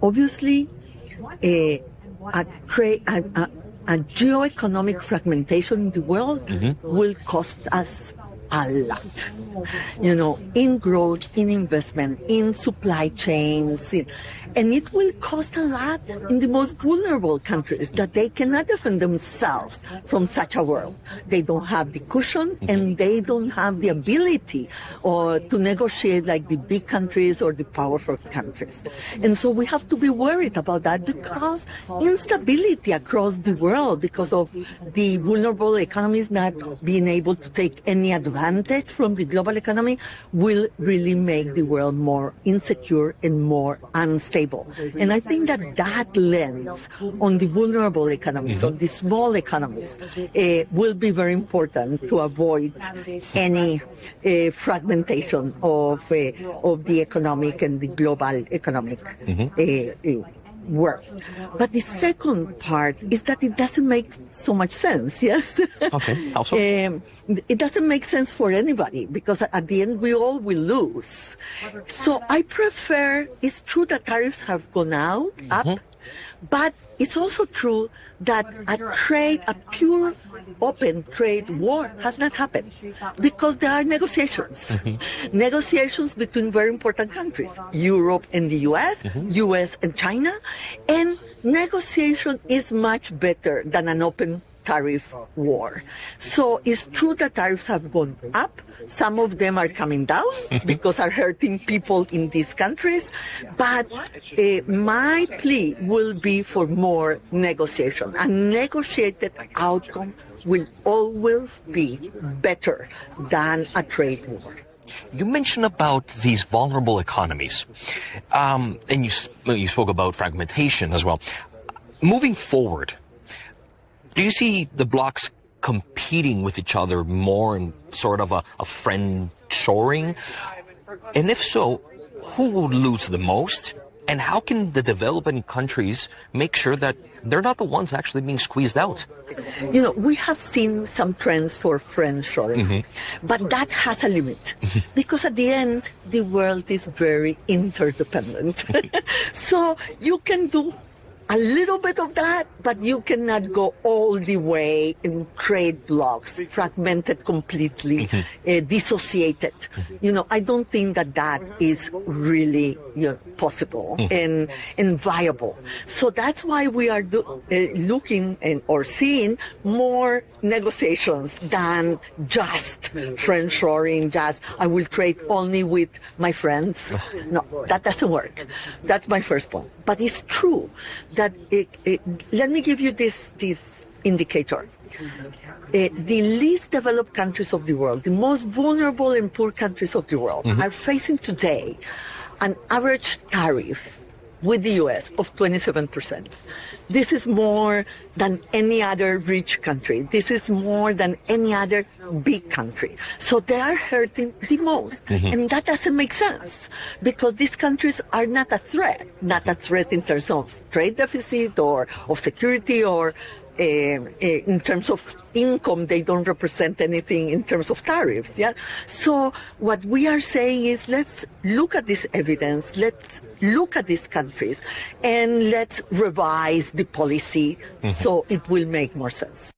obviously, a geoeconomic fragmentation in the world will cost us a lot, in growth, in investment, in supply chains, and it will cost a lot in the most vulnerable countries that they cannot defend themselves from such a world. They don't have the cushion and they don't have the ability to negotiate like the big countries or the powerful countries. And so we have to be worried about that because instability across the world because of the vulnerable economies not being able to take any advantage from the global economy will really make the world more insecure and more unstable. And I think that lens on the vulnerable economies, on the small economies, will be very important to avoid any fragmentation of the economic and the global economic work. But the second part is that it doesn't make so much sense, yes? Okay, how so? It doesn't make sense for anybody because at the end we all will lose. So I prefer, it's true that tariffs have gone up, but it's also true that a pure open trade war has not happened because there are negotiations. Negotiations between very important countries, Europe and the US, US and China, and negotiation is much better than an open tariff war. So it's true that tariffs have gone up. Some of them are coming down because are hurting people in these countries. But my plea will be for more negotiation. A negotiated outcome will always be better than a trade war. You mentioned about these vulnerable economies, and you spoke about fragmentation as well. Moving forward, do you see the blocs competing with each other more in sort of a friend-shoring? And if so, who will lose the most? And how can the developing countries make sure that they're not the ones actually being squeezed out? We have seen some trends for friend-shoring, but that has a limit because at the end, the world is very interdependent. So you can do a little bit of that, but you cannot go all the way in trade blocks, fragmented completely, dissociated. I don't think that is really possible and viable. So that's why we are looking or seeing more negotiations than just friend-shoring, just I will trade only with my friends. No, that doesn't work. That's my first point. But it's true that let me give you this indicator. The least developed countries of the world, the most vulnerable and poor countries of the world, are facing today an average tariff with the US of 27%. This is more than any other rich country. This is more than any other big country. So they are hurting the most. And that doesn't make sense because these countries are not a threat in terms of trade deficit or of security or in terms of income. They don't represent anything in terms of tariffs. Yeah. So what we are saying is let's look at this evidence. Let's look at these countries and let's revise the policy so it will make more sense.